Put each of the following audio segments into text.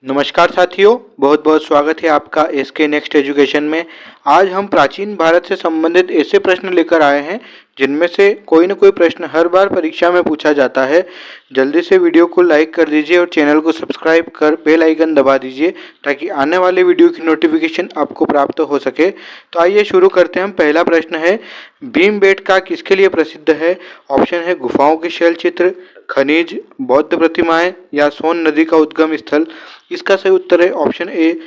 नमस्कार साथियों, बहुत बहुत स्वागत है आपका एसके नेक्स्ट एजुकेशन में। आज हम प्राचीन भारत से संबंधित ऐसे प्रश्न लेकर आए हैं जिनमें से कोई न कोई प्रश्न हर बार परीक्षा में पूछा जाता है। जल्दी से वीडियो को लाइक कर दीजिए और चैनल को सब्सक्राइब कर बेल आइकन दबा दीजिए ताकि आने वाले वीडियो की नोटिफिकेशन आपको प्राप्त हो सके। तो आइए शुरू करते हैं। पहला प्रश्न है, भीमबेटका किसके लिए प्रसिद्ध है? ऑप्शन है गुफाओं के शैल चित्र, खनिज, बौद्ध प्रतिमाएं या सोन नदी का उद्गम स्थल। इसका सही उत्तर है ऑप्शन ए,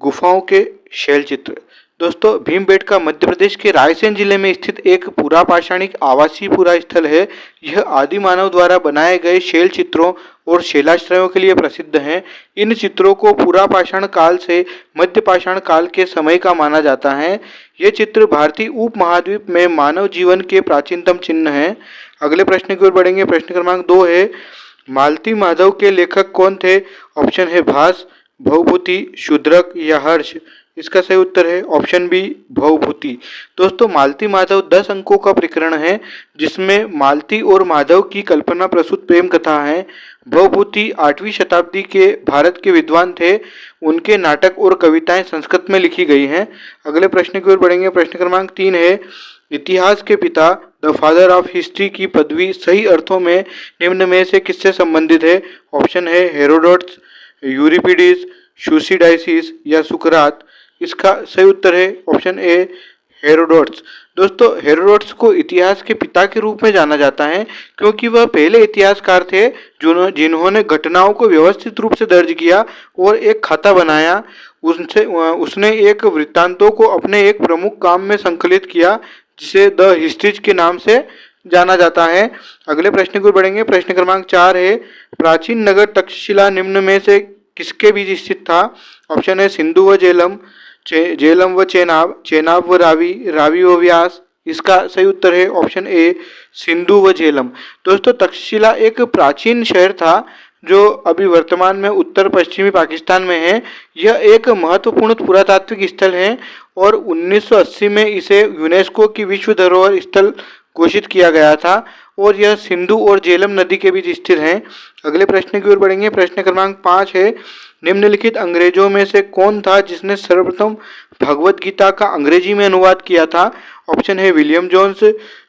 गुफाओं के शैल चित्र। दोस्तों, भीमबेटका मध्य प्रदेश के रायसेन जिले में स्थित एक पुरापाषाणिक आवासीय पुरा स्थल है। यह आदि मानव द्वारा बनाए गए शैल चित्रों और शैलाश्रयों के लिए प्रसिद्ध हैं। इन चित्रों को पुरापाषाण काल से मध्य पाषाण काल के समय का माना जाता है। ये चित्र भारतीय उपमहाद्वीप में मानव जीवन के प्राचीनतम चिन्ह हैं। अगले प्रश्न की ओर बढ़ेंगे। प्रश्न क्रमांक 2 है, मालती माधव के लेखक कौन थे? ऑप्शन है भास, भवभूति, शूद्रक या हर्ष। इसका सही उत्तर है ऑप्शन बी, भवभूति। दोस्तों, मालती माधव 10 अंकों का प्रकरण है जिसमें मालती और माधव की कल्पना प्रसूत प्रेम कथा है। भवभूति 8वीं शताब्दी के भारत के विद्वान थे। उनके नाटक और कविताएं संस्कृत में लिखी गई हैं। अगले प्रश्न की ओर बढ़ेंगे। प्रश्न क्रमांक 3 है, इतिहास के पिता, द फादर ऑफ हिस्ट्री की पदवी सही अर्थों में निम्न में से किससे संबंधित है? ऑप्शन है हेरोडोट्स, यूरिपिडीज, सुसीडाइसिस या सुकरात। इसका सही उत्तर है ऑप्शन ए, हेरोडोट्स। दोस्तों, हेरोडोट्स को इतिहास के पिता के रूप में जाना जाता है क्योंकि वह पहले इतिहासकार थे जिन्होंने घटनाओं को व्यवस्थित रूप से दर्ज किया और एक खाता बनाया। उसने एक वृत्तांतों को अपने एक प्रमुख काम में संकलित किया जिसे द हिस्ट्रीज के नाम से जाना जाता है। अगले प्रश्न को बढ़ेंगे। प्रश्न क्रमांक 4 है, प्राचीन नगर तक्षशिला निम्न में से किसके बीच स्थित था? ऑप्शन है सिंधु व झेलम, झेलम व चेनाब, चेनाब व रावी, रावी व व्यास। इसका सही उत्तर है ऑप्शन ए, सिंधु व झेलम। दोस्तों, तक्षशिला एक प्राचीन शहर था जो अभी वर्तमान में उत्तर पश्चिमी पाकिस्तान में है। यह एक महत्वपूर्ण पुरातात्विक स्थल है और 1980 में इसे यूनेस्को की विश्व धरोहर स्थल घोषित किया गया था और यह सिंधु और झेलम नदी के बीच स्थित है। अगले प्रश्न की ओर बढ़ेंगे। प्रश्न क्रमांक 5 है, निम्नलिखित अंग्रेजों में से कौन था जिसने सर्वप्रथम भगवत गीता का अंग्रेजी में अनुवाद किया था? ऑप्शन है William Jones,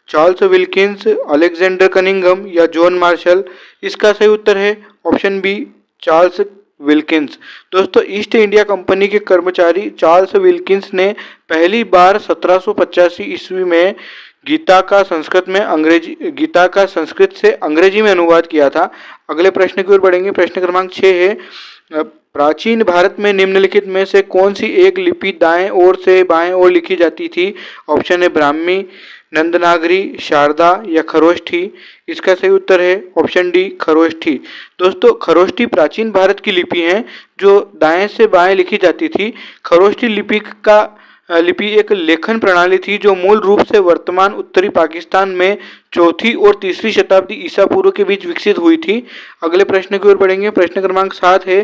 Charles Wilkins, Alexander Cunningham या जॉन मार्शल। इसका सही उत्तर है ऑप्शन बी, चार्ल्स विल्किंस। दोस्तों, ईस्ट इंडिया कंपनी के कर्मचारी चार्ल्स विल्किंस ने पहली बार 1785 ईस्वी में गीता का संस्कृत से अंग्रेजी में अनुवाद किया था। अगले प्रश्न की ओर बढ़ेंगे। प्रश्न क्रमांक 6 है, प्राचीन भारत में निम्नलिखित में से कौन सी एक लिपि दाएं ओर से बाएं ओर लिखी जाती थी? ऑप्शन है ब्राह्मी, नंदनागरी, शारदा या खरोष्ठी। इसका सही उत्तर है ऑप्शन डी, खरोष्ठी। दोस्तों, खरोष्ठी प्राचीन भारत की लिपि है जो दाएं से बाएं लिखी जाती थी। खरोष्ठी लिपि एक लेखन प्रणाली थी जो मूल रूप से वर्तमान उत्तरी पाकिस्तान में 4वीं और 3वीं शताब्दी ईसा पूर्व के बीच विकसित हुई थी। अगले प्रश्न की ओर बढ़ेंगे। प्रश्न क्रमांक 7 है,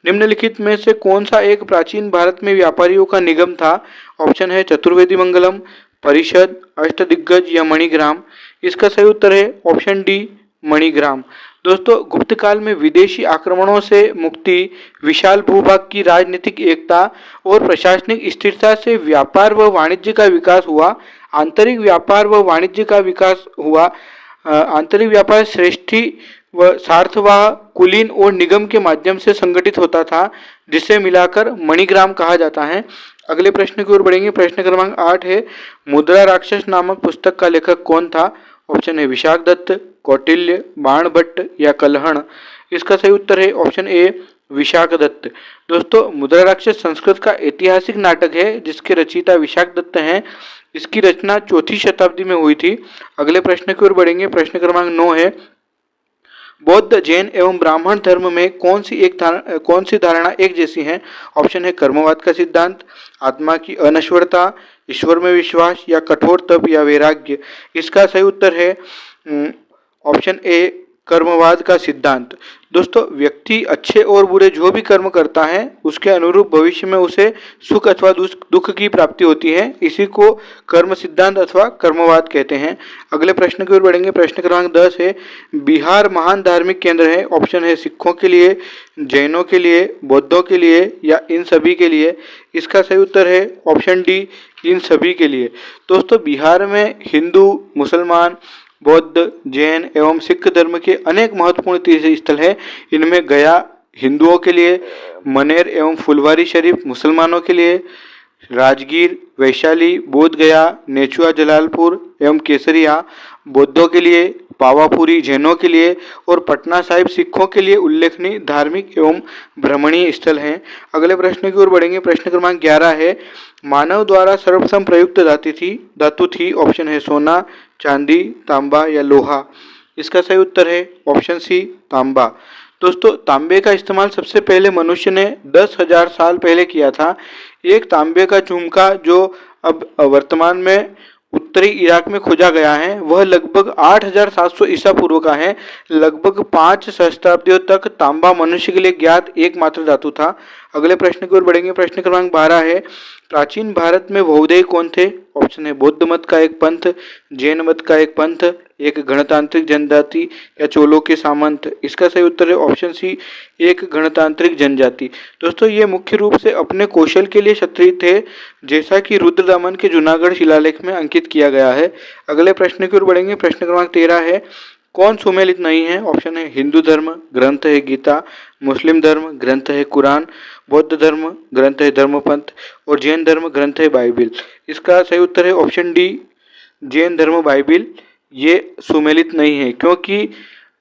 निम्नलिखित में से कौन सा एक प्राचीन भारत में व्यापारियों का निगम था? ऑप्शन है चतुर्वेदी मंगलम, परिषद, अष्टदिग्गज या मणिग्राम। इसका सही उत्तर है ऑप्शन डी, मणिग्राम। दोस्तों, गुप्त काल में विदेशी आक्रमणों से मुक्ति, विशाल भूभाग की राजनीतिक एकता और प्रशासनिक स्थिरता से व्यापार व वाणिज्य का विकास हुआ। आंतरिक व्यापार व वाणिज्य का विकास हुआ। आंतरिक व्यापार श्रेष्ठी व सार्थवाह, कुलीन और निगम के माध्यम से संगठित होता था जिसे मिलाकर मणिग्राम कहा जाता है। अगले प्रश्न की ओर बढ़ेंगे। प्रश्न क्रमांक 8 है, मुद्रा राक्षस नामक पुस्तक का लेखक कौन था? ऑप्शन है विशाख दत्त, कौटिल्य, बाणभट्ट या कल्हण। इसका सही उत्तर है ऑप्शन ए, विशाख दत्त। दोस्तों, मुद्रा राक्षस संस्कृत का ऐतिहासिक नाटक है जिसके रचयिता विशाख दत्त हैं। इसकी रचना 4वीं शताब्दी में हुई थी। अगले प्रश्न की ओर बढ़ेंगे। प्रश्न क्रमांक 9 है, बौद्ध, जैन एवं ब्राह्मण धर्म में कौन सी धारणा एक जैसी है? ऑप्शन है कर्मवाद का सिद्धांत, आत्मा की अनश्वरता, ईश्वर में विश्वास या कठोर तप या वैराग्य। इसका सही उत्तर है ऑप्शन ए, कर्मवाद का सिद्धांत। दोस्तों, व्यक्ति अच्छे और बुरे जो भी कर्म करता है उसके अनुरूप भविष्य में उसे सुख अथवा दुख की प्राप्ति होती है। इसी को कर्म सिद्धांत अथवा कर्मवाद कहते हैं। अगले प्रश्न की ओर बढ़ेंगे। प्रश्न क्रमांक 10 है, बिहार महान धार्मिक केंद्र है। ऑप्शन है सिखों के लिए, जैनों के लिए, बौद्धों के लिए या इन सभी के लिए। इसका सही उत्तर है ऑप्शन डी, इन सभी के लिए। दोस्तों, बिहार में हिंदू, मुसलमान, बौद्ध, जैन एवं सिख धर्म के अनेक महत्वपूर्ण तीर्थ स्थल है। इनमें गया हिंदुओं के लिए, मनेर एवं फुलवारी शरीफ मुसलमानों के लिए, राजगीर, वैशाली, बोध गया, नेचुआ, जलालपुर एवं केसरिया बौद्धों के लिए, पावापुरी जैनों के लिए और पटना साहिब सिखों के लिए उल्लेखनीय धार्मिक एवं भ्रमणीय स्थल हैं। अगले प्रश्न की ओर बढ़ेंगे। प्रश्न क्रमांक 11 है, मानव द्वारा सर्वप्रथम प्रयुक्त धातु थी। ऑप्शन है सोना, चांदी, तांबा या लोहा। इसका सही उत्तर है ऑप्शन सी, तांबा। दोस्तों, तांबे का इस्तेमाल सबसे पहले मनुष्य ने 10,000 साल पहले किया था। एक तांबे का झुमका जो अब वर्तमान में उत्तरी इराक में खोजा गया है वह लगभग 8,700 ईसा पूर्व का है। लगभग 5 सहस्त्राब्दियों तक तांबा मनुष्य के लिए ज्ञात एकमात्र धातु था। अगले प्रश्न की ओर बढ़ेंगे। प्रश्न क्रमांक 12 है, प्राचीन भारत में बौद्ध कौन थे। ऑप्शन है बौद्ध मत का एक पंथ, जैन मत का एक पंथ, एक गणतांत्रिक जनजाति या चोलों के सामंत। इसका सही उत्तर है ऑप्शन सी, एक गणतांत्रिक जनजाति। दोस्तों, ये मुख्य रूप से अपने कौशल के लिए क्षत्रिय थे, जैसा कि रुद्रदमन के जूनागढ़ शिलालेख में अंकित किया गया है। अगले प्रश्न की ओर बढ़ेंगे। प्रश्न क्रमांक 13 है, कौन सुमेलित नहीं है। ऑप्शन है हिंदू धर्म, ग्रंथ है गीता, मुस्लिम धर्म, ग्रंथ है कुरान, बौद्ध धर्म, ग्रंथ है धर्मपंथ और जैन धर्म, ग्रंथ है बाइबिल। इसका सही उत्तर है ऑप्शन डी, जैन धर्म बाइबिल ये सुमेलित नहीं है, क्योंकि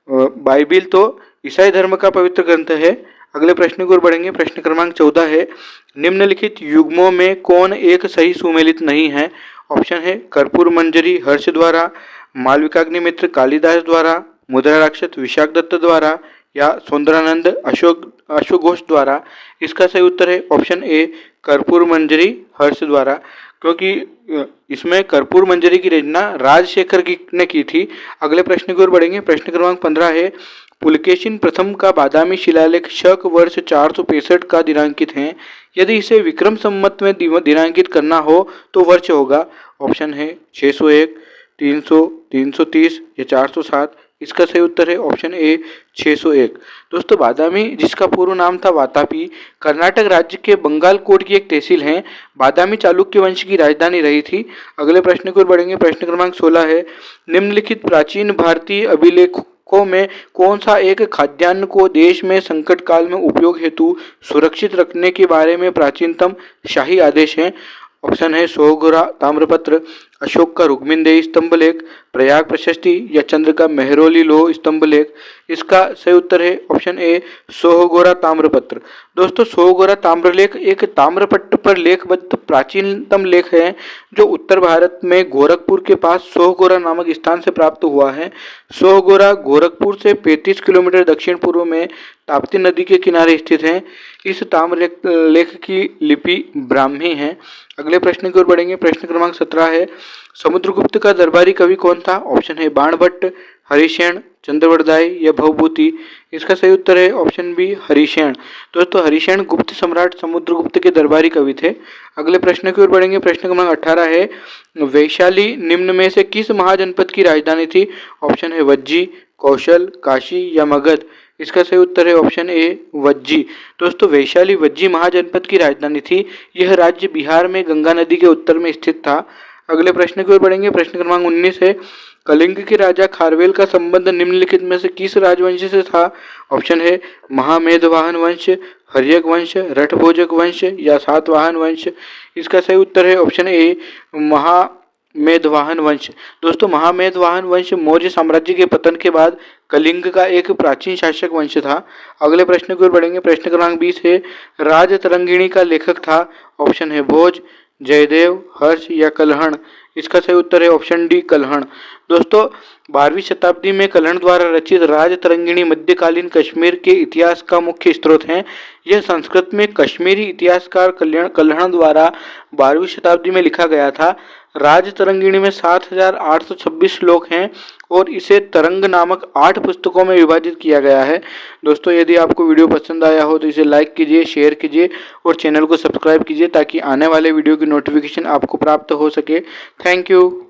बाइबिल तो ईसाई धर्म का पवित्र ग्रंथ है। अगले प्रश्न की ओर बढ़ेंगे। प्रश्न क्रमांक 14 है, निम्नलिखित युग्मों में कौन एक सही सुमेलित नहीं है। ऑप्शन है कर्पूर मंजरी हर्ष द्वारा, मालविकाग्निमित्र कालिदास द्वारा, मुद्रा राक्षस विशाख दत्त द्वारा या सुंदरानंद अश्वघोष द्वारा। इसका सही उत्तर है ऑप्शन ए, कर्पूर मंजरी हर्ष द्वारा, क्योंकि इसमें कर्पूर मंजरी की रचना राजशेखर ने की थी। अगले प्रश्न की ओर बढ़ेंगे। प्रश्न क्रमांक 15 है, पुलकेशिन प्रथम का बादामी शिलालेख शक वर्ष 465 का दिनांकित है। यदि इसे विक्रम संवत में दिनांकित करना हो तो वर्ष होगा। ऑप्शन है 601, 300, 330 या 407। इसका सही उत्तर है ऑप्शन ए, 601। दोस्तों, बादामी जिसका पूर्व नाम था वातापी, कर्नाटक राज्य के बंगाल कोट की एक तहसील है। बादामी चालुक्य वंश की राजधानी रही थी। अगले प्रश्न की ओर बढ़ेंगे। प्रश्न क्रमांक 16 है, निम्नलिखित प्राचीन भारतीय अभिलेखों में कौन सा एक खाद्यान्न को देश में संकट काल में उपयोग हेतु सुरक्षित रखने के बारे में प्राचीनतम शाही आदेश है। ऑप्शन है सोहगोरा ताम्रपत्र, अशोक का रुक्मिणदेही स्तंभलेख, प्रयाग प्रशस्ति या चंद्र का मेहरौली लोह स्तंभलेख। इसका सही उत्तर है ऑप्शन ए, सोहगोरा ताम्रपत्र। दोस्तों, सोहगोरा ताम्रलेख एक ताम्रपट्ट पर लेखबद्ध प्राचीनतम लेख है जो उत्तर भारत में गोरखपुर के पास सोहगोरा नामक स्थान से प्राप्त हुआ है। सोहगोरा गोरखपुर से 35 किलोमीटर दक्षिण पूर्व में ताप्ती नदी के किनारे स्थित है। इस ताम्रलेख की लिपि ब्राह्मी है। अगले प्रश्न की ओर बढ़ेंगे। प्रश्न क्रमांक 17 है, समुद्रगुप्त का दरबारी कवि कौन था। ऑप्शन है बाणभट्ट, हरिशेन, चंद्रवरदाई या भवभूति। इसका सही उत्तर है ऑप्शन बी, हरिशेन। दोस्तों, हरिशेन गुप्त सम्राट समुद्रगुप्त के दरबारी कवि थे। अगले प्रश्न की ओर बढ़ेंगे। प्रश्न क्रमांक 18 है, वैशाली निम्न में से किस महाजनपद की राजधानी थी। ऑप्शन है वज्जी, कौशल, काशी या मगध। इसका सही उत्तर है ऑप्शन ए, वज्जी। दोस्तों, वैशाली वज्जी महाजनपद की राजधानी थी। यह राज्य बिहार में गंगा नदी के उत्तर में स्थित था। अगले प्रश्न की ओर बढ़ेंगे। प्रश्न क्रमांक 19 है, कलिंग के राजा खारवेल का संबंध निम्नलिखित में से किस राजवंश से था। ऑप्शन है महामेधवाहन वंश, हर्यक वंश, रठभोजक वंश या सातवाहन वंश। इसका सही उत्तर है ऑप्शन ए, महामेधवाहन वंश। दोस्तों, महामेधवाहन वंश मौर्य साम्राज्य के पतन के बाद कलिंग का एक प्राचीन शासक वंश था। अगले प्रश्न की ओर बढ़ेंगे। प्रश्न क्रमांक 20 है, राजतरंगिणी का लेखक था। ऑप्शन है भोज, जयदेव, हर्ष या कल्हण। इसका सही उत्तर है ऑप्शन डी, कल्हण। दोस्तों, 12वीं शताब्दी में कल्हण द्वारा रचित राजतरंगिणी मध्यकालीन कश्मीर के इतिहास का मुख्य स्रोत है। यह संस्कृत में कश्मीरी इतिहासकार कल्हण द्वारा 12वीं शताब्दी में लिखा गया था। राज तरंगिणी में 7,826 श्लोक हैं और इसे तरंग नामक 8 पुस्तकों में विभाजित किया गया है। दोस्तों, यदि आपको वीडियो पसंद आया हो तो इसे लाइक कीजिए, शेयर कीजिए और चैनल को सब्सक्राइब कीजिए ताकि आने वाले वीडियो की नोटिफिकेशन आपको प्राप्त हो सके। Thank you.